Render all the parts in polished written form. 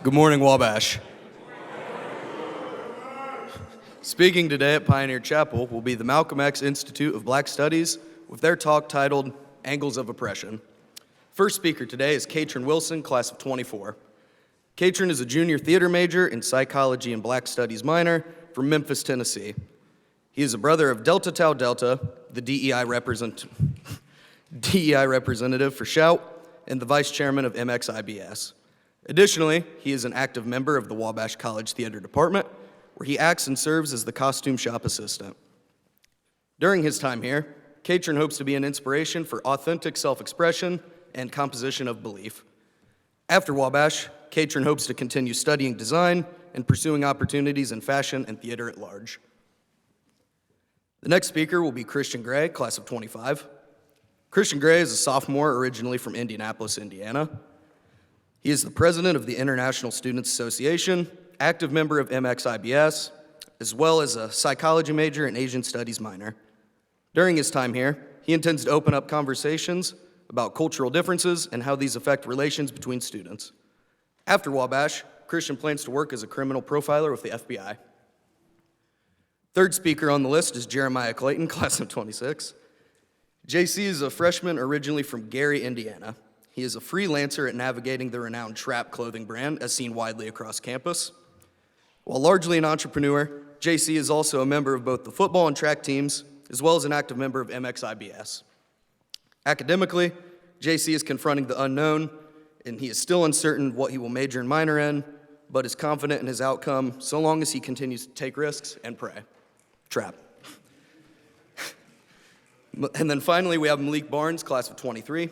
Good morning, Wabash. Speaking today at Pioneer Chapel will be the Malcolm X Institute of Black Studies with their talk titled Angles of Oppression. First speaker today is Clayton Wilson, class of 24. Clayton is a junior theater major in psychology and Black Studies minor from Memphis, Tennessee. He is a brother of Delta Tau Delta, the DEI representative for Shout, and the vice chairman of MXIBS. Additionally, he is an active member of the Wabash College Theater Department, where he acts and serves as the costume shop assistant. During his time here, Clayton hopes to be an inspiration for authentic self-expression and composition of belief. After Wabash, Clayton hopes to continue studying design and pursuing opportunities in fashion and theater at large. The next speaker will be Christian Gray, class of 25. Christian Gray is a sophomore originally from Indianapolis, Indiana. He is the president of the International Students Association, active member of MXIBS, as well as a psychology major and Asian studies minor. During his time here, he intends to open up conversations about cultural differences and how these affect relations between students. After Wabash, Christian plans to work as a criminal profiler with the FBI. Third speaker on the list is Jeremiah Clayton, class of 26. JC is a freshman originally from Gary, Indiana. He is a freelancer at navigating the renowned Trap clothing brand as seen widely across campus. While largely an entrepreneur, JC is also a member of both the football and track teams, as well as an active member of MXIBS. Academically, JC is confronting the unknown, and he is still uncertain what he will major and minor in, but is confident in his outcome so long as he continues to take risks and pray. Trap. And then finally, we have Malik Barnes, class of 23.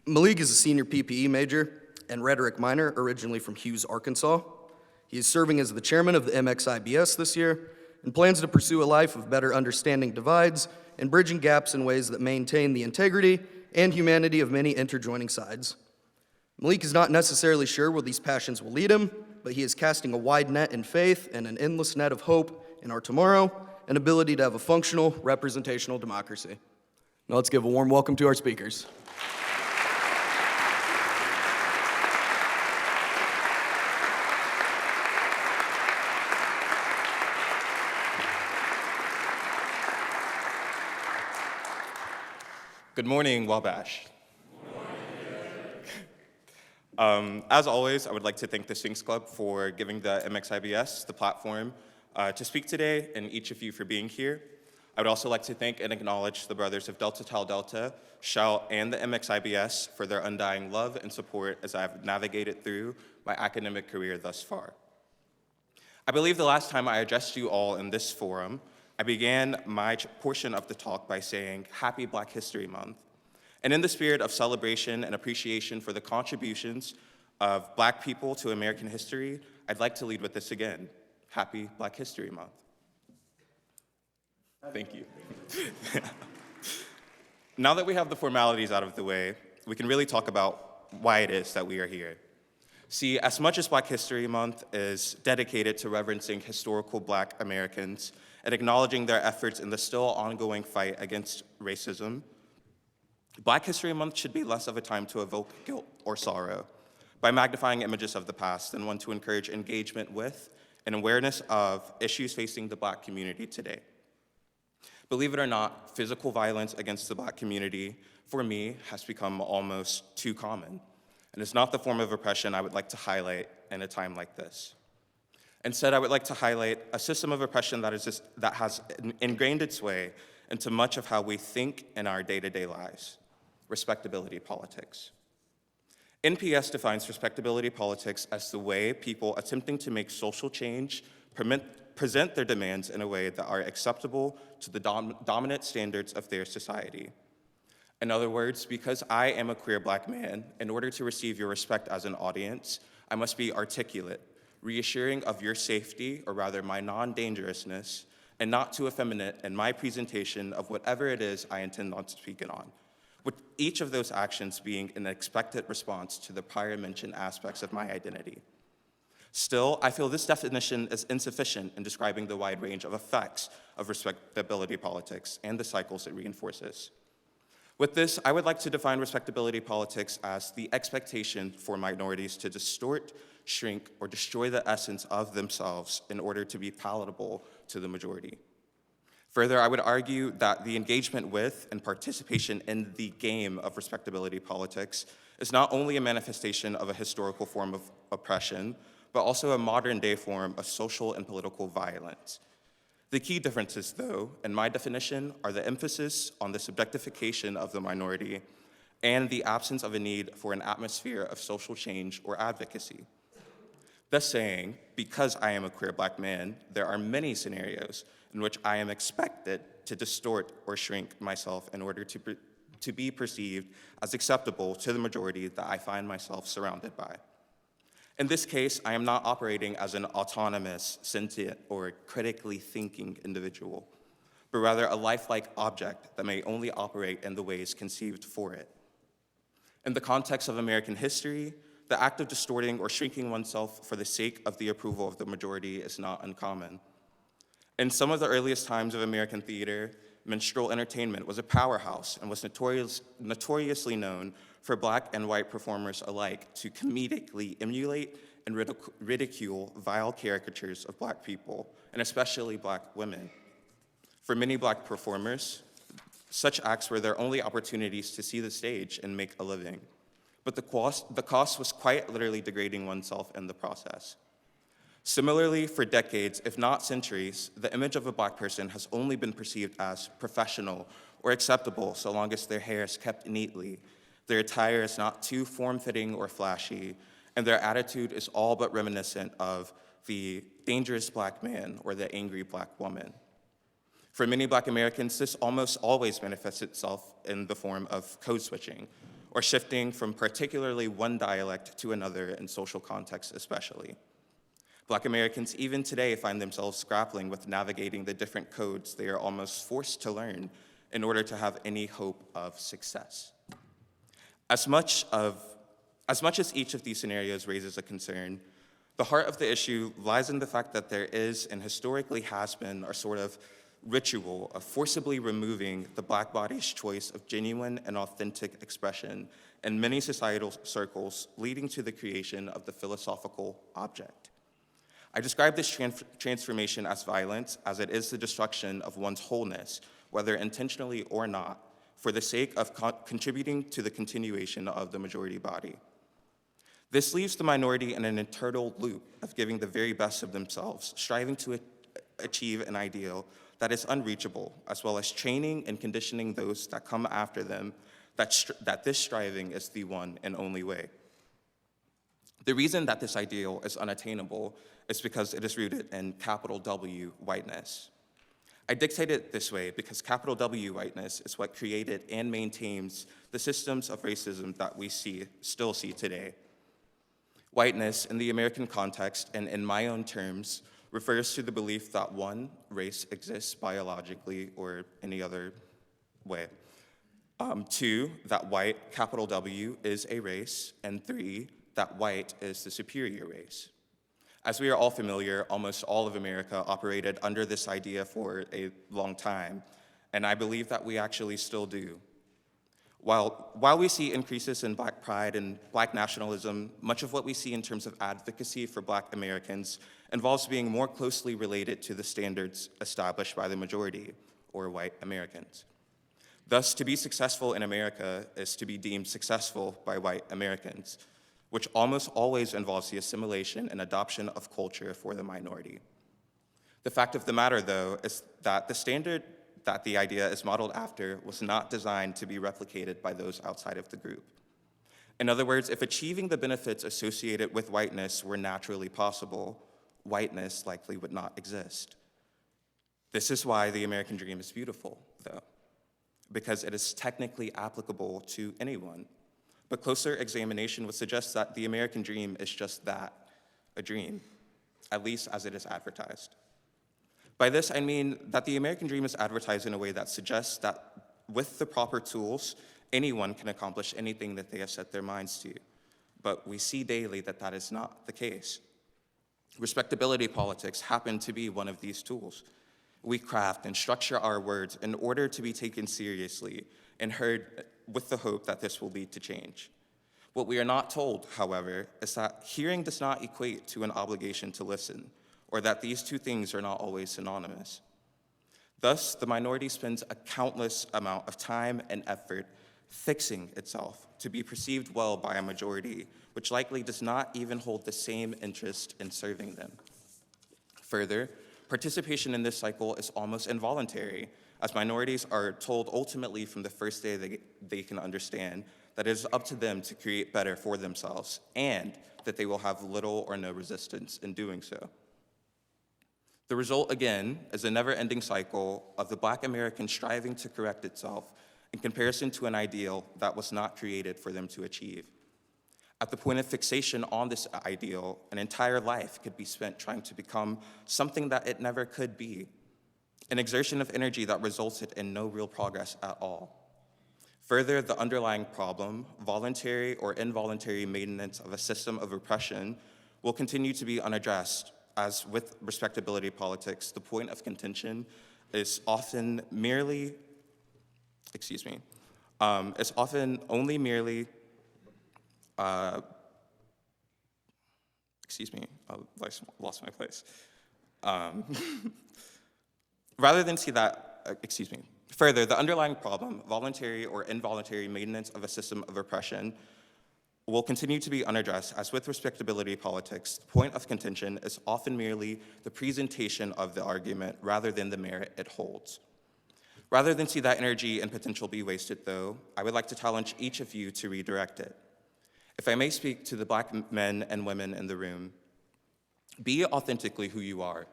Malik is a senior PPE major and rhetoric minor, originally from Hughes, Arkansas. He is serving as the chairman of the MXIBS this year and plans to pursue a life of better understanding divides and bridging gaps in ways that maintain the integrity and humanity of many interjoining sides. Malik is not necessarily sure where these passions will lead him, but he is casting a wide net in faith and an endless net of hope in our tomorrow and ability to have a functional representational democracy. Now let's give a warm welcome to our speakers. Good morning, Wabash. As always, I would like to thank the Sphinx Club for giving the MXIBS the platform to speak today, and each of you for being here. I would also like to thank and acknowledge the brothers of Delta Tau Delta, Shout, and the MXIBS for their undying love and support as I have navigated through my academic career thus far. I believe the last time I addressed you all in this forum, I began my portion of the talk by saying, Happy Black History Month. And in the spirit of celebration and appreciation for the contributions of Black people to American history, I'd like to lead with this again. Happy Black History Month. Thank you. Now that we have the formalities out of the way, we can really talk about why it is that we are here. See, as much as Black History Month is dedicated to reverencing historical Black Americans and acknowledging their efforts in the still ongoing fight against racism, Black History Month should be less of a time to evoke guilt or sorrow by magnifying images of the past and one to encourage engagement with and awareness of issues facing the Black community today. Believe it or not, physical violence against the Black community, for me, has become almost too common. And it's not the form of oppression I would like to highlight in a time like this. Instead, I would like to highlight a system of oppression that has ingrained its way into much of how we think in our day-to-day lives, respectability politics. NPS defines respectability politics as the way people attempting to make social change present their demands in a way that are acceptable to the dominant standards of their society. In other words, because I am a queer Black man, in order to receive your respect as an audience, I must be articulate, reassuring of your safety, or rather my non-dangerousness, and not too effeminate in my presentation of whatever it is I intend on speaking on, with each of those actions being an expected response to the prior mentioned aspects of my identity. Still, I feel this definition is insufficient in describing the wide range of effects of respectability politics and the cycles it reinforces. With this, I would like to define respectability politics as the expectation for minorities to distort, shrink, or destroy the essence of themselves in order to be palatable to the majority. Further, I would argue that the engagement with and participation in the game of respectability politics is not only a manifestation of a historical form of oppression, but also a modern-day form of social and political violence. The key differences, though, in my definition, are the emphasis on the subjectification of the minority and the absence of a need for an atmosphere of social change or advocacy. Thus saying, because I am a queer Black man, there are many scenarios in which I am expected to distort or shrink myself in order to be perceived as acceptable to the majority that I find myself surrounded by. In this case, I am not operating as an autonomous, sentient, or critically thinking individual, but rather a lifelike object that may only operate in the ways conceived for it. In the context of American history, the act of distorting or shrinking oneself for the sake of the approval of the majority is not uncommon. In some of the earliest times of American theater, minstrel entertainment was a powerhouse and was notoriously known for Black and white performers alike to comedically emulate and ridicule vile caricatures of Black people, and especially Black women. For many Black performers, such acts were their only opportunities to see the stage and make a living. But the cost was quite literally degrading oneself in the process. Similarly, for decades, if not centuries, the image of a Black person has only been perceived as professional or acceptable so long as their hair is kept neatly, their attire is not too form-fitting or flashy, and their attitude is all but reminiscent of the dangerous Black man or the angry Black woman. For many Black Americans, this almost always manifests itself in the form of code switching, or shifting from particularly one dialect to another in social contexts especially. Black Americans even today find themselves grappling with navigating the different codes they are almost forced to learn in order to have any hope of success. As much as each of these scenarios raises a concern, the heart of the issue lies in the fact that there is and historically has been a sort of ritual of forcibly removing the Black body's choice of genuine and authentic expression in many societal circles, leading to the creation of the philosophical object. I describe this transformation as violence, as it is the destruction of one's wholeness, whether intentionally or not, for the sake of contributing to the continuation of the majority body. This leaves the minority in an eternal loop of giving the very best of themselves, striving to achieve an ideal that is unreachable, as well as training and conditioning those that come after them that this striving is the one and only way. The reason that this ideal is unattainable is because it is rooted in capital W whiteness. I dictate it this way because capital W whiteness is what created and maintains the systems of racism that we still see today. Whiteness, in the American context and in my own terms, refers to the belief that one, race exists biologically or any other way. Two, that white, capital W, is a race, and three, that white is the superior race. As we are all familiar, almost all of America operated under this idea for a long time, and I believe that we actually still do. While we see increases in Black pride and Black nationalism, much of what we see in terms of advocacy for Black Americans involves being more closely related to the standards established by the majority, or white Americans. Thus, to be successful in America is to be deemed successful by white Americans, which almost always involves the assimilation and adoption of culture for the minority. The fact of the matter, though, is that the standard that the idea is modeled after was not designed to be replicated by those outside of the group. In other words, if achieving the benefits associated with whiteness were naturally possible, whiteness likely would not exist. This is why the American dream is beautiful, though, because it is technically applicable to anyone. But closer examination would suggest that the American dream is just that, a dream, at least as it is advertised. By this, I mean that the American dream is advertised in a way that suggests that with the proper tools, anyone can accomplish anything that they have set their minds to. But we see daily that that is not the case. Respectability politics happen to be one of these tools. We craft and structure our words in order to be taken seriously and heard with the hope that this will lead to change. What we are not told, however, is that hearing does not equate to an obligation to listen, or that these two things are not always synonymous. Thus, the minority spends a countless amount of time and effort fixing itself to be perceived well by a majority, which likely does not even hold the same interest in serving them. Further, participation in this cycle is almost involuntary, as minorities are told ultimately from the first day they can understand that it is up to them to create better for themselves, and that they will have little or no resistance in doing so. The result, again, is a never-ending cycle of the Black American striving to correct itself in comparison to an ideal that was not created for them to achieve. At the point of fixation on this ideal, an entire life could be spent trying to become something that it never could be, an exertion of energy that resulted in no real progress at all. Further, the underlying problem, voluntary or involuntary maintenance of a system of oppression, will continue to be unaddressed, as with respectability politics, the point of contention is often merely, is often only merely, I lost my place. Rather than see that, Further, the underlying problem, voluntary or involuntary maintenance of a system of oppression, will continue to be unaddressed, as with respectability politics, the point of contention is often merely the presentation of the argument rather than the merit it holds. Rather than see that energy and potential be wasted, though, I would like to challenge each of you to redirect it. If I may speak to the Black men and women in the room, be authentically who you are,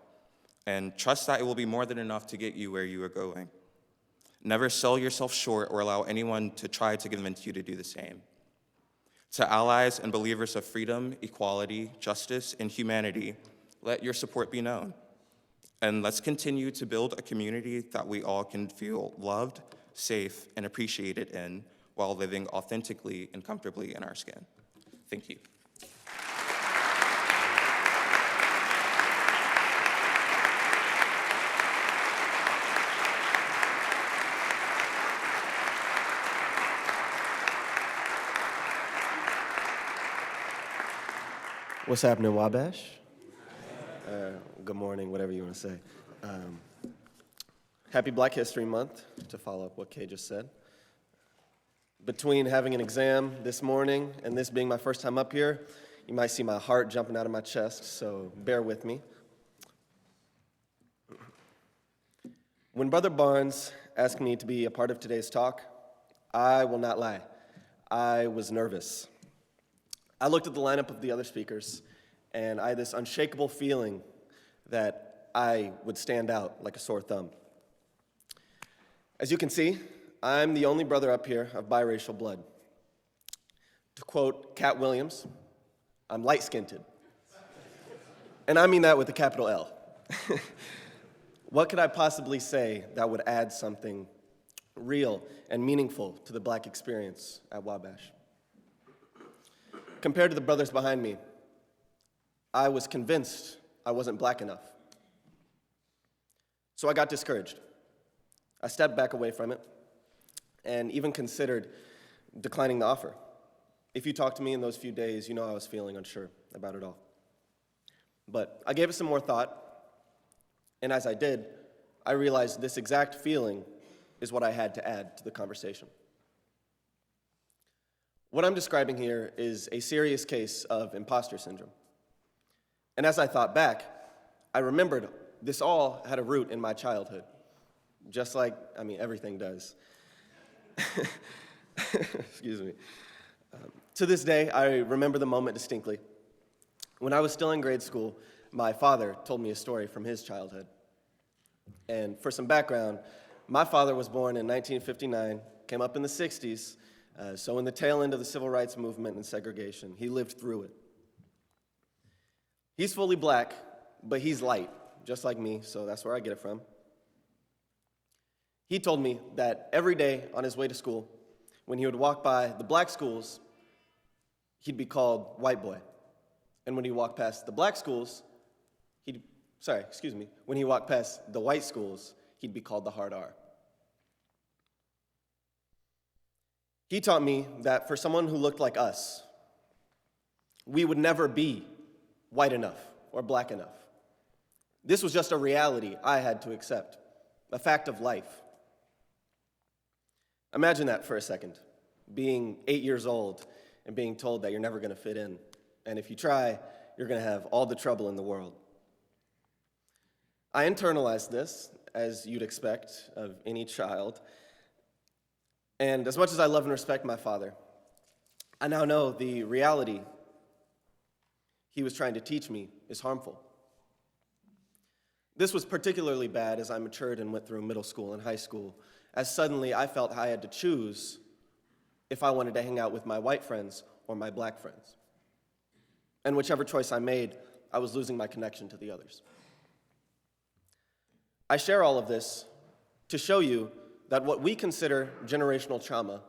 and trust that it will be more than enough to get you where you are going. Never sell yourself short or allow anyone to try to convince you to do the same. To allies and believers of freedom, equality, justice, and humanity, let your support be known. And let's continue to build a community that we all can feel loved, safe, and appreciated in while living authentically and comfortably in our skin. Thank you. What's happening, Wabash? Good morning, whatever you want to say. Happy Black History Month, to follow up what Kay just said. Between having an exam this morning and this being my first time up here, you might see my heart jumping out of my chest, so bear with me. When Brother Barnes asked me to be a part of today's talk, I will not lie, I was nervous. I looked at the lineup of the other speakers, and I had this unshakable feeling that I would stand out like a sore thumb. As you can see, I'm the only brother up here of biracial blood. To quote Cat Williams, I'm light-skinned. And I mean that with a capital L. What could I possibly say that would add something real and meaningful to the Black experience at Wabash? Compared to the brothers behind me, I was convinced I wasn't Black enough. So I got discouraged. I stepped back away from it and even considered declining the offer. If you talked to me in those few days, you know I was feeling unsure about it all. But I gave it some more thought, and as I did, I realized this exact feeling is what I had to add to the conversation. What I'm describing here is a serious case of imposter syndrome. And as I thought back, I remembered this all had a root in my childhood, just like, everything does. Excuse me. To this day, I remember the moment distinctly. When I was still in grade school, my father told me a story from his childhood. And for some background, my father was born in 1959, came up in the 60s, so in the tail end of the civil rights movement and segregation. He lived through it. He's fully Black, but he's light, just like me, so that's where I get it from. He told me that every day on his way to school, when he would walk by the Black schools, he'd be called white boy. And when he walked past the Black schools, he'd when he walked past the white schools, he'd be called the hard R. He taught me that for someone who looked like us, we would never be white enough or black enough. This was just a reality I had to accept, a fact of life. Imagine that for a second, being 8 years old and being told that you're never going to fit in, and if you try, you're going to have all the trouble in the world. I internalized this, as you'd expect of any child, and as much as I love and respect my father, I now know the reality he was trying to teach me is harmful. This was particularly bad as I matured and went through middle school and high school, as suddenly I felt I had to choose if I wanted to hang out with my white friends or my black friends. And whichever choice I made, I was losing my connection to the others. I share all of this to show you that what we consider generational trauma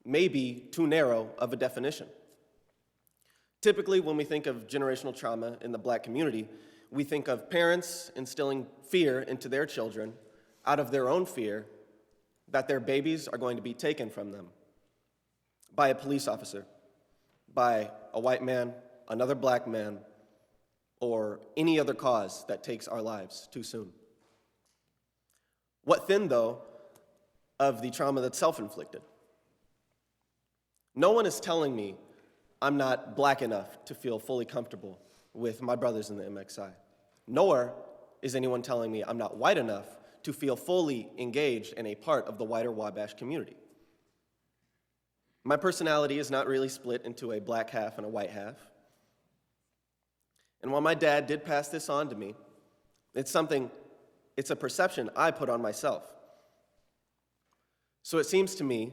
may be too narrow of a definition. Typically, when we think of generational trauma in the black community, we think of parents instilling fear into their children out of their own fear that their babies are going to be taken from them by a police officer, by a white man, another black man, or any other cause that takes our lives too soon. What then, though, of the trauma that's self-inflicted? No one is telling me I'm not black enough to feel fully comfortable with my brothers in the MXI, nor is anyone telling me I'm not white enough to feel fully engaged and a part of the wider Wabash community. My personality is not really split into a black half and a white half. And while my dad did pass this on to me, it's a perception I put on myself. So it seems to me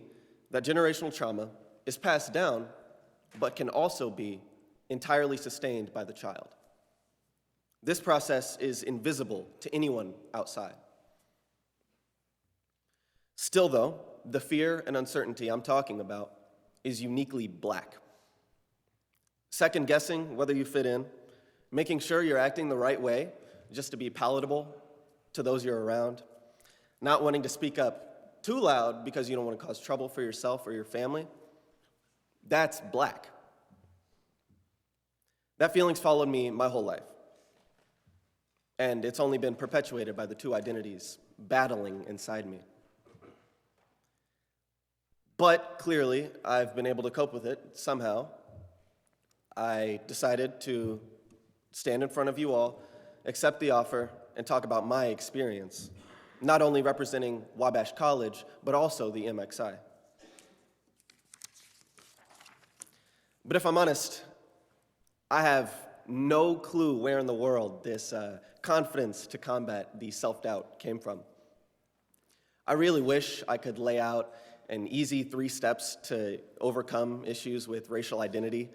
that generational trauma is passed down, but can also be entirely sustained by the child. This process is invisible to anyone outside. Still, though, the fear and uncertainty I'm talking about is uniquely black. Second guessing whether you fit in, making sure you're acting the right way just to be palatable to those you're around, not wanting to speak up too loud because you don't want to cause trouble for yourself or your family, that's black. That feeling's followed me my whole life. And it's only been perpetuated by the two identities battling inside me. But clearly, I've been able to cope with it somehow. I decided to stand in front of you all, accept the offer, and talk about my experience, not only representing Wabash College, but also the MXI. But if I'm honest, I have no clue where in the world this confidence to combat the self-doubt came from. I really wish I could lay out an easy 3 steps to overcome issues with racial identity.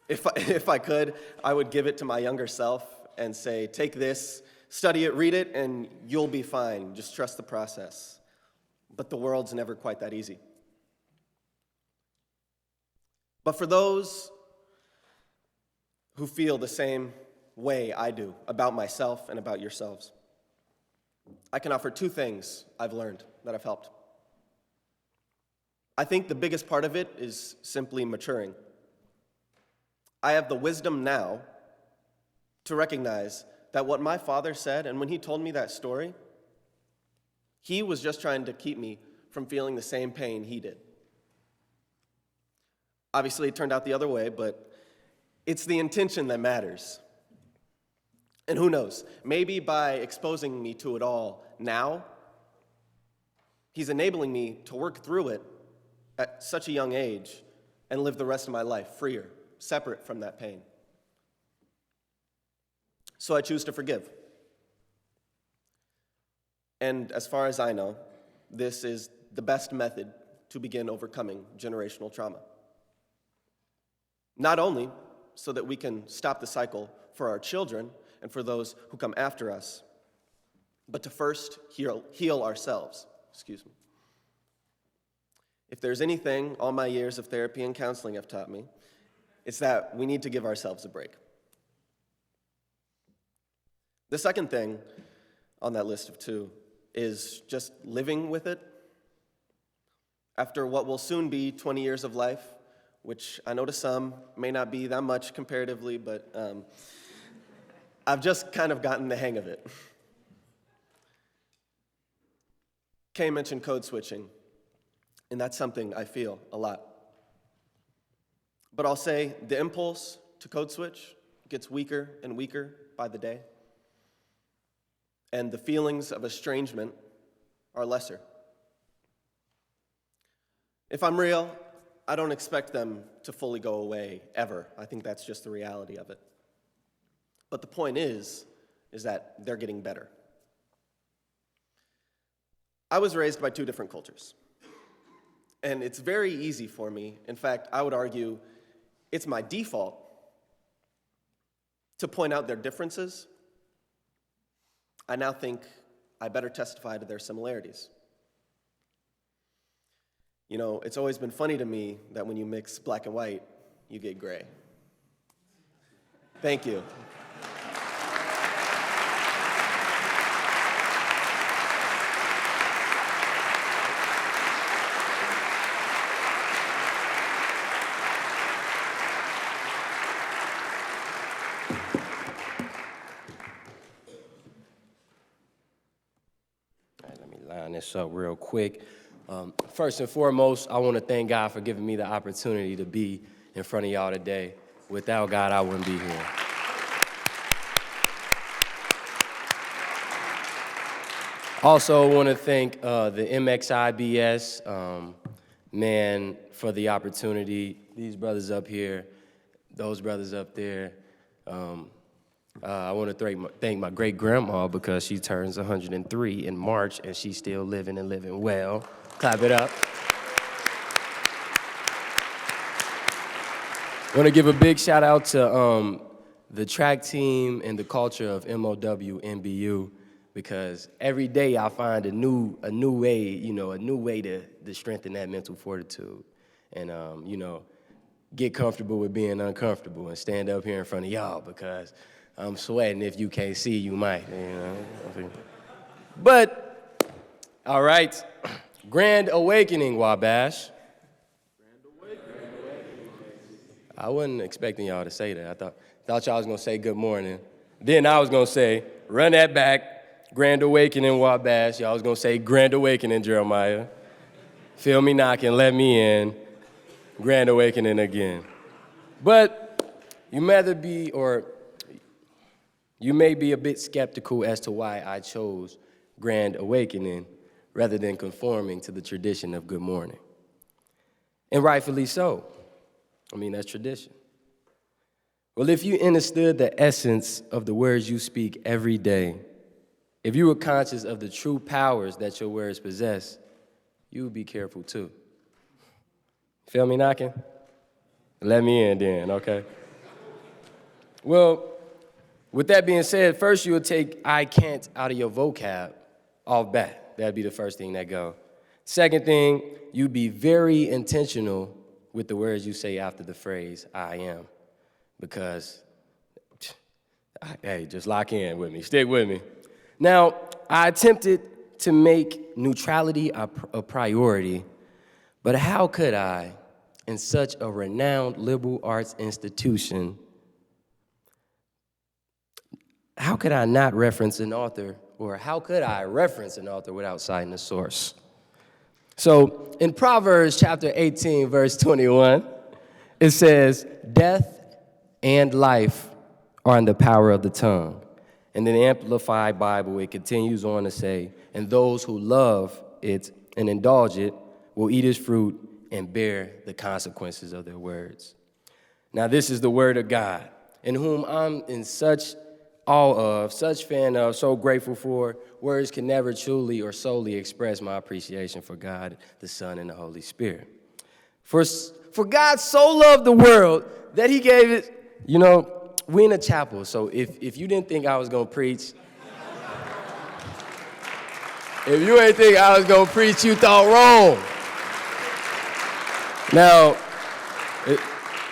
If I could, I would give it to my younger self and say, take this, study it, read it, and you'll be fine. Just trust the process. But the world's never quite that easy. But for those who feel the same way I do about myself and about yourselves, I can offer 2 things I've learned that have helped. I think the biggest part of it is simply maturing. I have the wisdom now to recognize that what my father said, and when he told me that story, he was just trying to keep me from feeling the same pain he did. Obviously, it turned out the other way, but it's the intention that matters. And who knows, maybe by exposing me to it all now, he's enabling me to work through it at such a young age and live the rest of my life freer, separate from that pain. So I choose to forgive. And as far as I know, this is the best method to begin overcoming generational trauma. Not only so that we can stop the cycle for our children and for those who come after us, but to first heal ourselves. If there's anything all my years of therapy and counseling have taught me, it's that we need to give ourselves a break. The second thing on that list of two is just living with it. After what will soon be 20 years of life, which I know to some may not be that much comparatively, but I've just kind of gotten the hang of it. Kay mentioned code switching, and that's something I feel a lot. But I'll say the impulse to code switch gets weaker and weaker by the day, and the feelings of estrangement are lesser. If I'm real, I don't expect them to fully go away ever. I think that's just the reality of it. But the point is that they're getting better. I was raised by two different cultures. And it's very easy for me, in fact, I would argue it's my default to point out their differences. I now think I better testify to their similarities. You know, it's always been funny to me that when you mix black and white, you get gray. Thank you. Line this up real quick. First and foremost, I want to thank God for giving me the opportunity to be in front of y'all today. Without God, I wouldn't be here. Also, I want to thank the MXIBS, man, for the opportunity. These brothers up here, those brothers up there. I want to thank my great-grandma because she turns 103 in March, and she's still living and living well. Clap it up. I want to give a big shout-out to the track team and the culture of MOW MBU because every day I find a new way to strengthen that mental fortitude and, get comfortable with being uncomfortable and stand up here in front of y'all because I'm sweating. If you can't see, you might, But, all right, Grand Awakening, Wabash. Grand Awakening. I wasn't expecting y'all to say that. I thought y'all was gonna say good morning. Then I was gonna say, run that back, Grand Awakening, Wabash. Y'all was gonna say Grand Awakening, Jeremiah. Feel me knocking, let me in, Grand Awakening again. But you may be a bit skeptical as to why I chose Grand Awakening rather than conforming to the tradition of good morning. And rightfully so. I mean, that's tradition. Well, if you understood the essence of the words you speak every day, if you were conscious of the true powers that your words possess, you would be careful too. Feel me knocking? Let me in then, okay? Well, with that being said, first you would take I can't out of your vocab off bat. That'd be the first thing that go. Second thing, you'd be very intentional with the words you say after the phrase I am. Because, hey, just lock in with me, stick with me. Now, I attempted to make neutrality a priority, but how could I, in such a renowned liberal arts institution, how could I not reference an author, or how could I reference an author without citing the source? So in Proverbs chapter 18, verse 21, it says, death and life are in the power of the tongue. And in the Amplified Bible, it continues on to say, and those who love it and indulge it will eat its fruit and bear the consequences of their words. Now this is the word of God, in whom I'm in such awe of, such fan of, so grateful for. Words can never truly or solely express my appreciation for God, the Son, and the Holy Spirit. For God so loved the world that he gave it, we in a chapel, so if you didn't think I was going to preach, if you ain't think I was going to preach, you thought wrong. Now,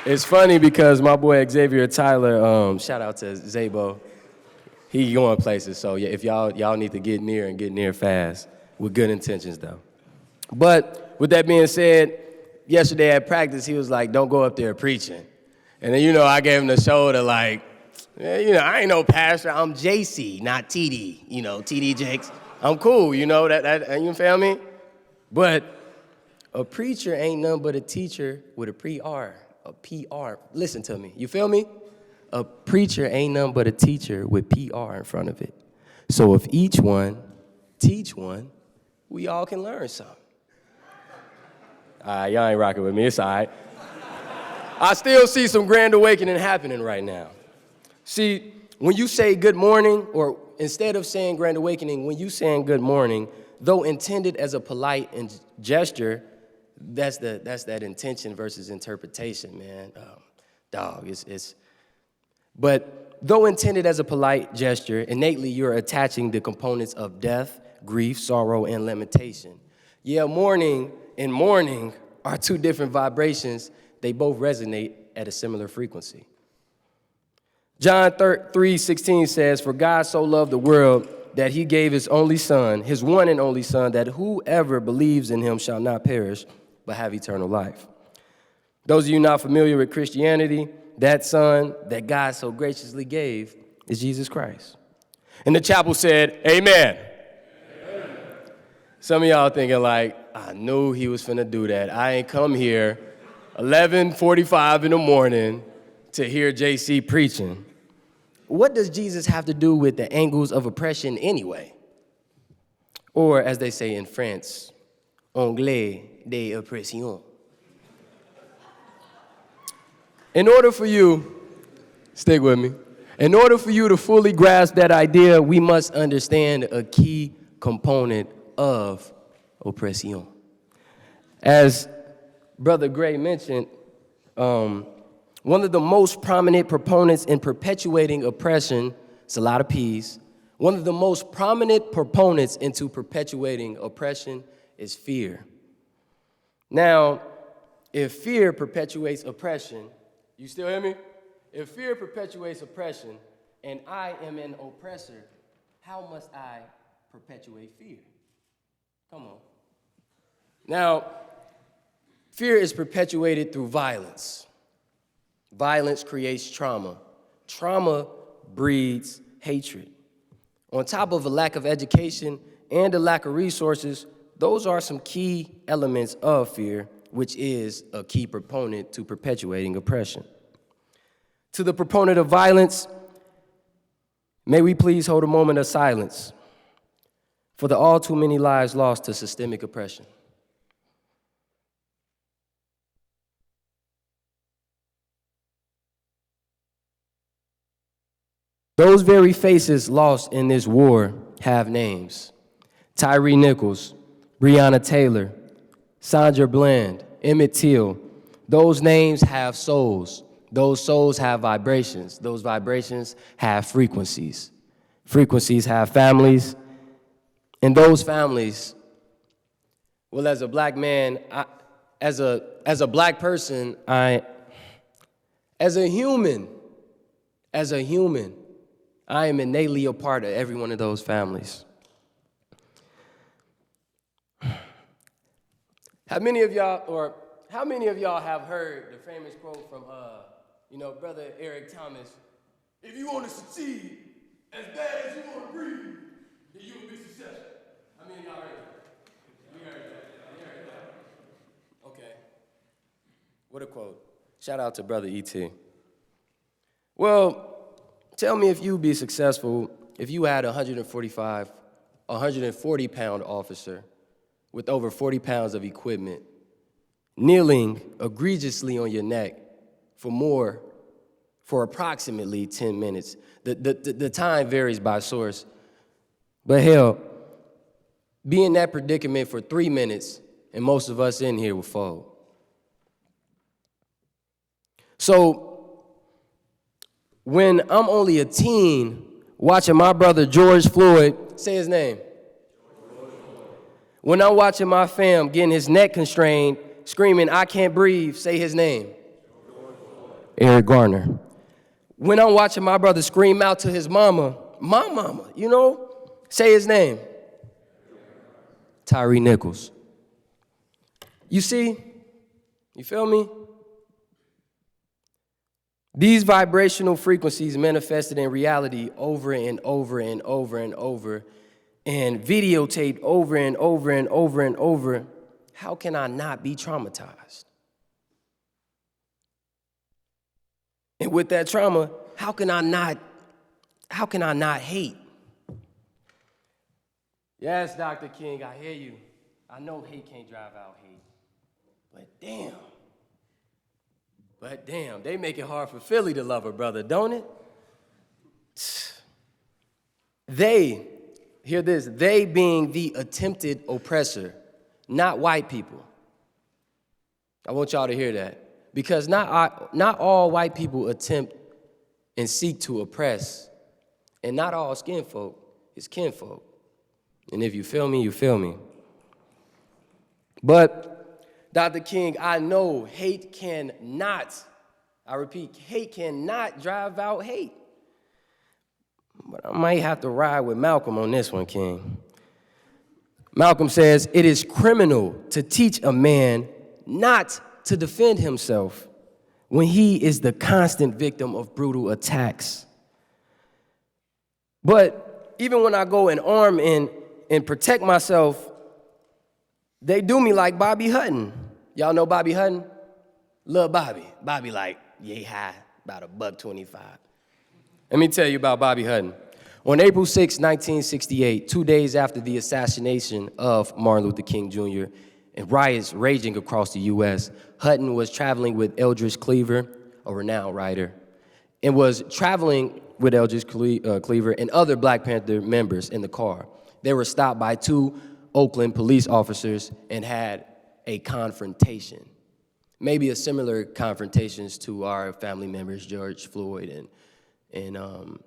it's funny because my boy Xavier Tyler, shout out to Zabo, He going places. So yeah, if y'all need to get near and get near fast with good intentions though. But with that being said, yesterday at practice, he was like, don't go up there preaching. And then, I gave him the shoulder like, I ain't no pastor. I'm JC, not TD. TD Jakes. I'm cool, that you feel me? But a preacher ain't nothing but a teacher with a PR. Listen to me. You feel me? A preacher ain't nothing but a teacher with PR in front of it. So if each one teach one, we all can learn something. All right, y'all ain't rocking with me. It's all right. I still see some grand awakening happening right now. See, when you say good morning, or instead of saying grand awakening, when you saying good morning, though intended as a polite gesture, that's that intention versus interpretation, man. But though intended as a polite gesture, innately you're attaching the components of death, grief, sorrow, and lamentation. Yeah, mourning and mourning are two different vibrations. They both resonate at a similar frequency. John 3:16 says, "For God so loved the world that he gave his only son, his one and only son, that whoever believes in him shall not perish, but have eternal life." Those of you not familiar with Christianity, that son that God so graciously gave is Jesus Christ. And the chapel said, amen. Amen. Some of y'all thinking like, I knew he was finna do that. I ain't come here 11:45 in the morning to hear JC preaching. What does Jesus have to do with the angles of oppression anyway? Or as they say in France, anglais de oppression. In order for you, stick with me, in order for you to fully grasp that idea, we must understand a key component of oppression. As Brother Gray mentioned, one of the most prominent proponents in perpetuating oppression, it's a lot of P's, one of the most prominent proponents into perpetuating oppression is fear. Now, if fear perpetuates oppression, you still hear me? If fear perpetuates oppression and I am an oppressor, how must I perpetuate fear? Come on. Now, fear is perpetuated through violence. Violence creates trauma. Trauma breeds hatred. On top of a lack of education and a lack of resources, those are some key elements of fear, which is a key proponent to perpetuating oppression. To the proponent of violence, may we please hold a moment of silence for the all too many lives lost to systemic oppression. Those very faces lost in this war have names. Tyree Nichols, Breonna Taylor, Sandra Bland, Emmett Till. Those names have souls. Those souls have vibrations. Those vibrations have frequencies. Frequencies have families. And those families, well, as a black man, as a black person, as a human, I am innately a part of every one of those families. How many of y'all have heard the famous quote from Brother Eric Thomas? If you want to succeed as bad as you want to breathe, then you will be successful. How many of y'all heard that? You heard that. Okay. What a quote. Shout out to Brother E.T. Well, tell me if you'd be successful if you had a 140-pound officer with over 40 pounds of equipment kneeling egregiously on your neck for approximately 10 minutes. The time varies by source. But hell, be in that predicament for 3 minutes, and most of us in here will fold. So, when I'm only a teen watching my brother George Floyd, say his name. When I'm watching my fam getting his neck constrained, screaming, "I can't breathe," say his name. Eric Garner. When I'm watching my brother scream out to his mama, my mama, you know? Say his name. Tyree Nichols. You see, you feel me? These vibrational frequencies manifested in reality over and over and over and over, and videotaped over and over and over and over. How can I not be traumatized? And with that trauma, how can I not hate? Yes, Dr. King, I hear you. I know hate can't drive out hate. But damn, they make it hard for Philly to love a brother, don't it? Hear this, they being the attempted oppressor, not white people. I want y'all to hear that. Because not all white people attempt and seek to oppress, and not all skin folk is kinfolk. And if you feel me, you feel me. But Dr. King, I know hate cannot, I repeat, hate cannot drive out hate. But I might have to ride with Malcolm on this one, King. Malcolm says, it is criminal to teach a man not to defend himself when he is the constant victim of brutal attacks. But even when I go and arm and protect myself, they do me like Bobby Hutton. Y'all know Bobby Hutton? Lil' Bobby. Bobby like, yay high, about $1.25. Let me tell you about Bobby Hutton. On April 6, 1968, 2 days after the assassination of Martin Luther King Jr. and riots raging across the U.S., Hutton was traveling with Eldridge Cleaver, a renowned writer, and was traveling with Eldridge Cleaver and other Black Panther members in the car. They were stopped by 2 Oakland police officers and had a confrontation. Maybe a similar confrontations to our family members, George Floyd and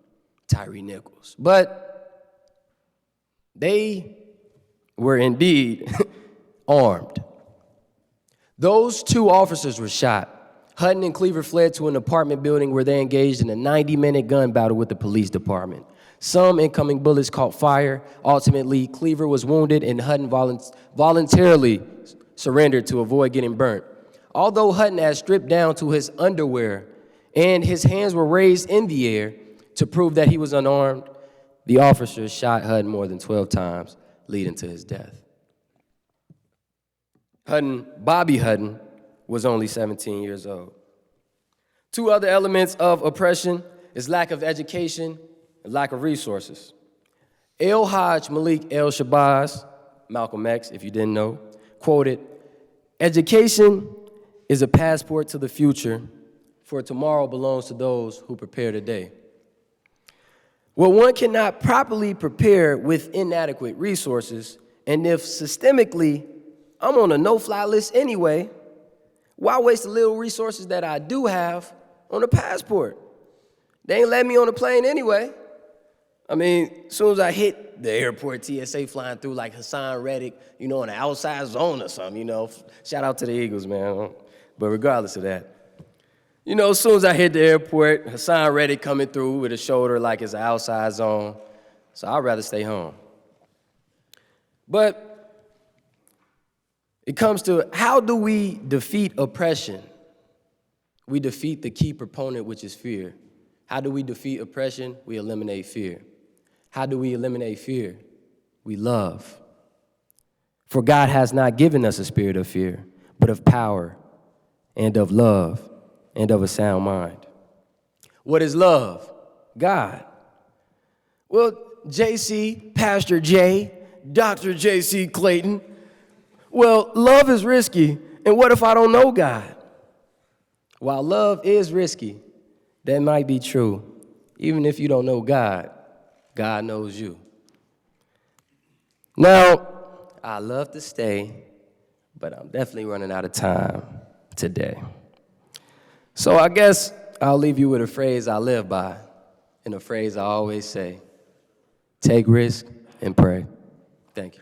Tyree Nichols. But they were indeed armed. Those 2 officers were shot. Hutton and Cleaver fled to an apartment building where they engaged in a 90-minute gun battle with the police department. Some incoming bullets caught fire. Ultimately, Cleaver was wounded and Hutton voluntarily surrendered to avoid getting burnt. Although Hutton had stripped down to his underwear and his hands were raised in the air to prove that he was unarmed, the officers shot Hutton more than 12 times, leading to his death. Bobby Hutton, was only 17 years old. 2 other elements of oppression is lack of education and lack of resources. Hajj Malik Shabazz, Malcolm X, if you didn't know, quoted, "Education is a passport to the future, for tomorrow belongs to those who prepare today." Well, one cannot properly prepare with inadequate resources, and if systemically I'm on a no-fly list anyway, why waste the little resources that I do have on a passport? They ain't let me on a plane anyway. I mean, as soon as I hit the airport, TSA flying through like Hassan Reddick, you know, in the outside zone or something, you know. Shout out to the Eagles, man. But regardless of that, you know, as soon as I hit the airport, Hassan Reddick coming through with a shoulder like it's an outside zone. So I'd rather stay home. But it comes to how do we defeat oppression? We defeat the key proponent, which is fear. How do we defeat oppression? We eliminate fear. How do we eliminate fear? We love. For God has not given us a spirit of fear, but of power and of love and of a sound mind. What is love? God. Well, JC, Pastor J, Dr. JC Clayton, well, love is risky, and what if I don't know God? While love is risky, that might be true. Even if you don't know God, God knows you. Now, I love to stay, but I'm definitely running out of time today. So I guess I'll leave you with a phrase I live by, and a phrase I always say: take risk and pray. Thank you.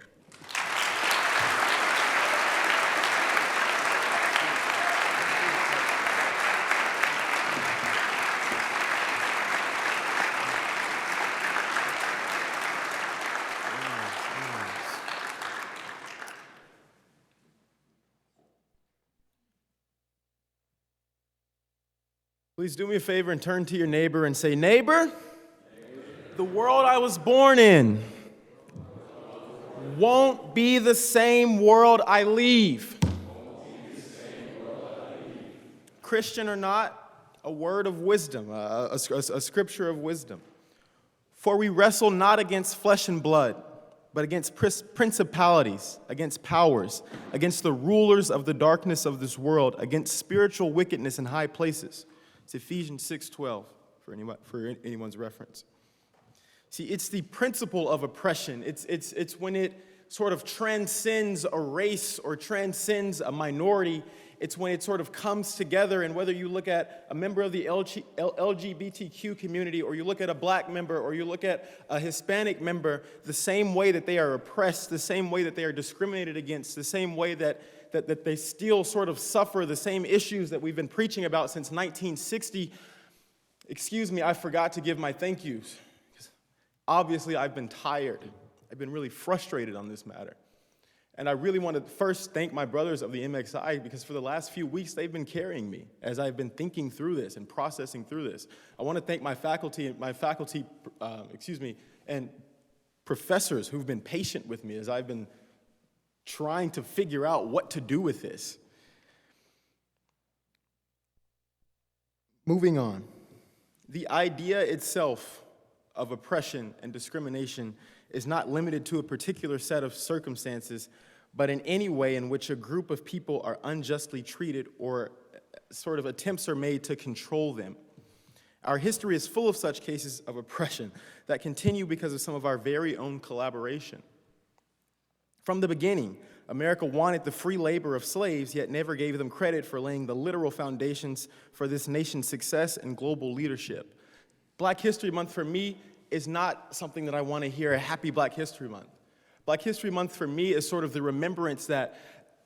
Please do me a favor and turn to your neighbor and say, neighbor, the world I was born in won't be the same world I leave. Christian or not, a word of wisdom, a scripture of wisdom. For we wrestle not against flesh and blood, but against principalities, against powers, against the rulers of the darkness of this world, against spiritual wickedness in high places. It's Ephesians 6:12 for anyone's reference. See, it's the principle of oppression. It's when it sort of transcends a race or transcends a minority. It's when it sort of comes together, and whether you look at a member of the LGBTQ community, or you look at a black member, or you look at a Hispanic member, the same way that they are oppressed, the same way that they are discriminated against, the same way that they still sort of suffer the same issues that we've been preaching about since 1960. Excuse me, I forgot to give my thank yous. Obviously, I've been tired. I've been really frustrated on this matter. And I really want to first thank my brothers of the MXI, because for the last few weeks, they've been carrying me as I've been thinking through this and processing through this. I want to thank my faculty, and professors who've been patient with me as I've been trying to figure out what to do with this. Moving on. The idea itself of oppression and discrimination is not limited to a particular set of circumstances, but in any way in which a group of people are unjustly treated or sort of attempts are made to control them. Our history is full of such cases of oppression that continue because of some of our very own collaboration. From the beginning, America wanted the free labor of slaves, yet never gave them credit for laying the literal foundations for this nation's success and global leadership. Black History Month for me is not something that I want to hear, a happy Black History Month. Black History Month for me is sort of the remembrance that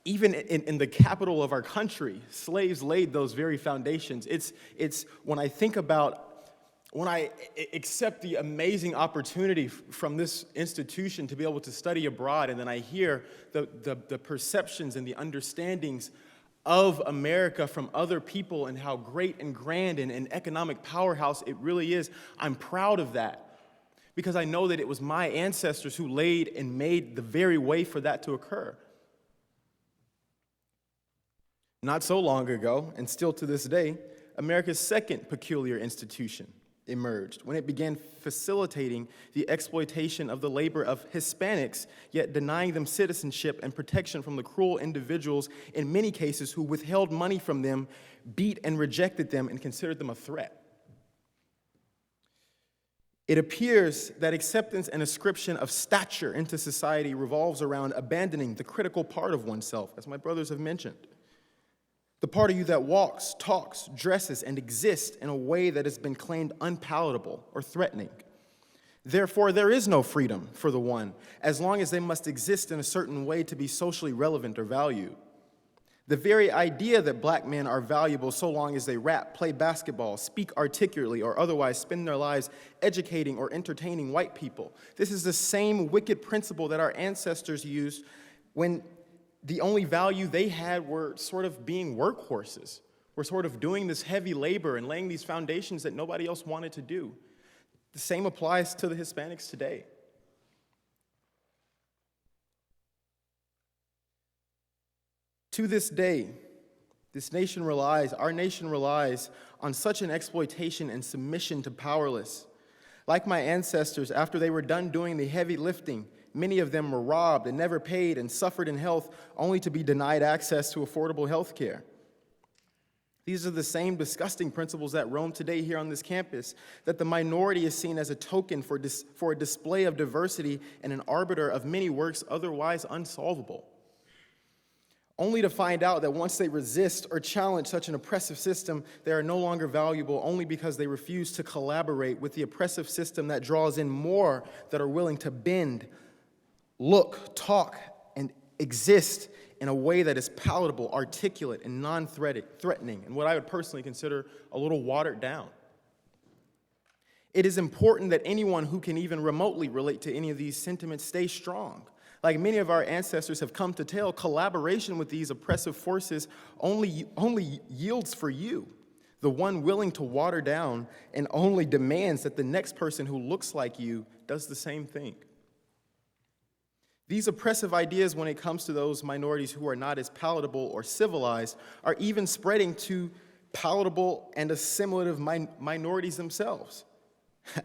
even in the capital of our country, slaves laid those very foundations. It's when I think about, when I accept the amazing opportunity from this institution to be able to study abroad, and then I hear the perceptions and the understandings of America from other people and how great and grand and an economic powerhouse it really is, I'm proud of that. Because I know that it was my ancestors who laid and made the very way for that to occur. Not so long ago, and still to this day, America's second peculiar institution emerged when it began facilitating the exploitation of the labor of Hispanics, yet denying them citizenship and protection from the cruel individuals, in many cases, who withheld money from them, beat and rejected them, and considered them a threat. It appears that acceptance and ascription of stature into society revolves around abandoning the critical part of oneself, as my brothers have mentioned. The part of you that walks, talks, dresses, and exists in a way that has been claimed unpalatable or threatening. Therefore, there is no freedom for the one, as long as they must exist in a certain way to be socially relevant or valued. The very idea that black men are valuable so long as they rap, play basketball, speak articulately, or otherwise spend their lives educating or entertaining white people. This is the same wicked principle that our ancestors used when the only value they had were sort of being workhorses. We're sort of doing this heavy labor and laying these foundations that nobody else wanted to do. The same applies to the Hispanics today. To this day, our nation relies on such an exploitation and submission to powerless. Like my ancestors, after they were done doing the heavy lifting, many of them were robbed and never paid and suffered in health, only to be denied access to affordable health care. These are the same disgusting principles that roam today here on this campus, that the minority is seen as a token for a display of diversity and an arbiter of many works otherwise unsolvable. Only to find out that once they resist or challenge such an oppressive system, they are no longer valuable only because they refuse to collaborate with the oppressive system that draws in more that are willing to bend, look, talk, and exist in a way that is palatable, articulate, and non-threatening, and what I would personally consider a little watered down. It is important that anyone who can even remotely relate to any of these sentiments stay strong. Like many of our ancestors have come to tell, collaboration with these oppressive forces only yields for you the one willing to water down and only demands that the next person who looks like you does the same thing. These oppressive ideas when it comes to those minorities who are not as palatable or civilized are even spreading to palatable and assimilative minorities themselves.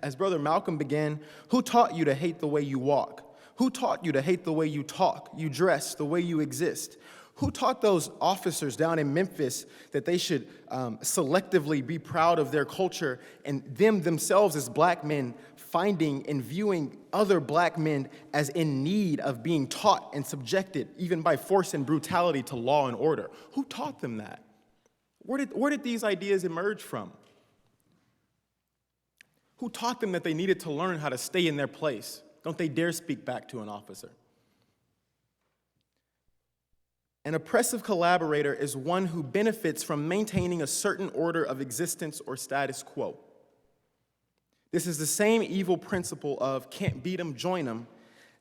As Brother Malcolm began, who taught you to hate the way you walk? Who taught you to hate the way you talk, you dress, the way you exist? Who taught those officers down in Memphis that they should selectively be proud of their culture and them themselves as black men finding and viewing other black men as in need of being taught and subjected, even by force and brutality, to law and order? Who taught them that? Where did these ideas emerge from? Who taught them that they needed to learn how to stay in their place? Don't they dare speak back to an officer. An oppressive collaborator is one who benefits from maintaining a certain order of existence or status quo. This is the same evil principle of can't beat 'em, join 'em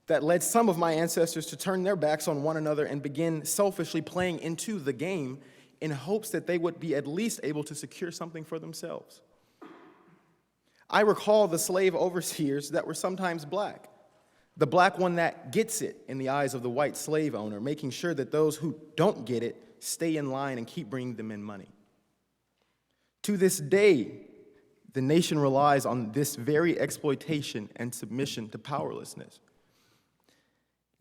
that led some of my ancestors to turn their backs on one another and begin selfishly playing into the game in hopes that they would be at least able to secure something for themselves. I recall the slave overseers that were sometimes black. The black one that gets it in the eyes of the white slave owner, making sure that those who don't get it stay in line and keep bringing them in money. To this day, the nation relies on this very exploitation and submission to powerlessness.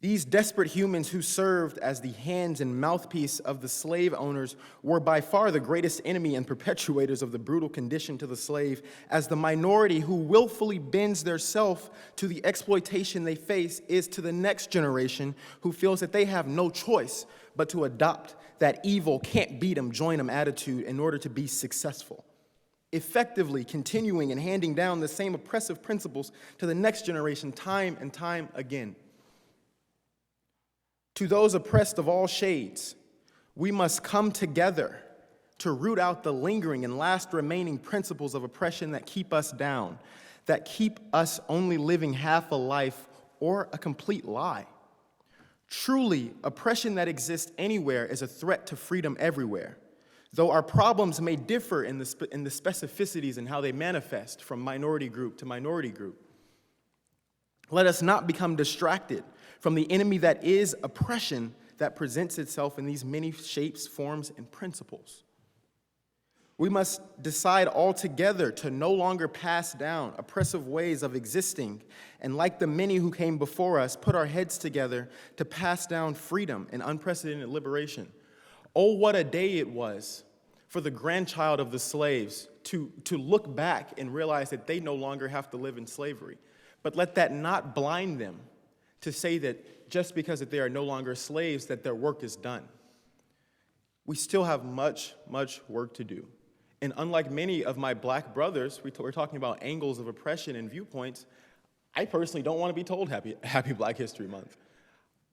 These desperate humans who served as the hands and mouthpiece of the slave owners were by far the greatest enemy and perpetuators of the brutal condition to the slave, as the minority who willfully bends their self to the exploitation they face is to the next generation who feels that they have no choice but to adopt that evil, can't beat 'em, join 'em attitude in order to be successful, effectively continuing and handing down the same oppressive principles to the next generation time and time again. To those oppressed of all shades, we must come together to root out the lingering and last remaining principles of oppression that keep us down, that keep us only living half a life or a complete lie. Truly, oppression that exists anywhere is a threat to freedom everywhere, though our problems may differ in the specificities and how they manifest from minority group to minority group. Let us not become distracted from the enemy that is oppression that presents itself in these many shapes, forms, and principles. We must decide altogether to no longer pass down oppressive ways of existing, and like the many who came before us, put our heads together to pass down freedom and unprecedented liberation. Oh, what a day it was for the grandchild of the slaves to look back and realize that they no longer have to live in slavery. But let that not blind them to say that just because that they are no longer slaves, that their work is done. We still have much, much work to do. And unlike many of my black brothers, we're talking about angles of oppression and viewpoints, I personally don't want to be told Happy Black History Month.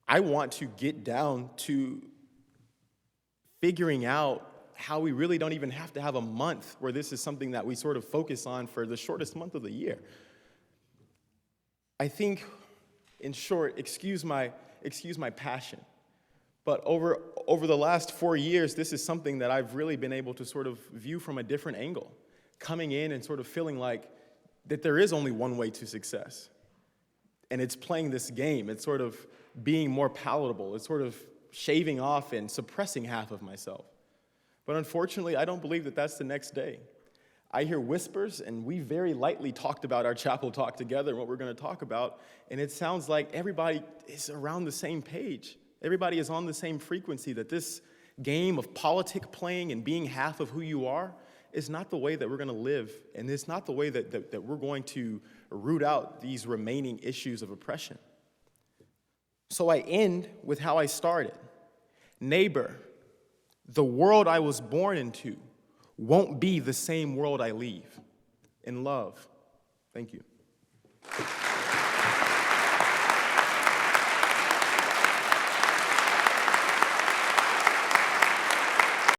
I want to get down to figuring out how we really don't even have to have a month where this is something that we sort of focus on for the shortest month of the year. I think, in short, excuse my passion, but over the last 4 years, this is something that I've really been able to sort of view from a different angle, coming in and sort of feeling like that there is only one way to success, and it's playing this game. It's sort of being more palatable. It's sort of shaving off and suppressing half of myself. But unfortunately, I don't believe that that's the next day. I hear whispers, and we very lightly talked about our chapel talk together and what we're going to talk about, and it sounds like everybody is around the same page. Everybody is on the same frequency, that this game of politic playing and being half of who you are is not the way that we're going to live, and it's not the way that we're going to root out these remaining issues of oppression. So I end with how I started. Neighbor, the world I was born into won't be the same world I leave. In love, thank you.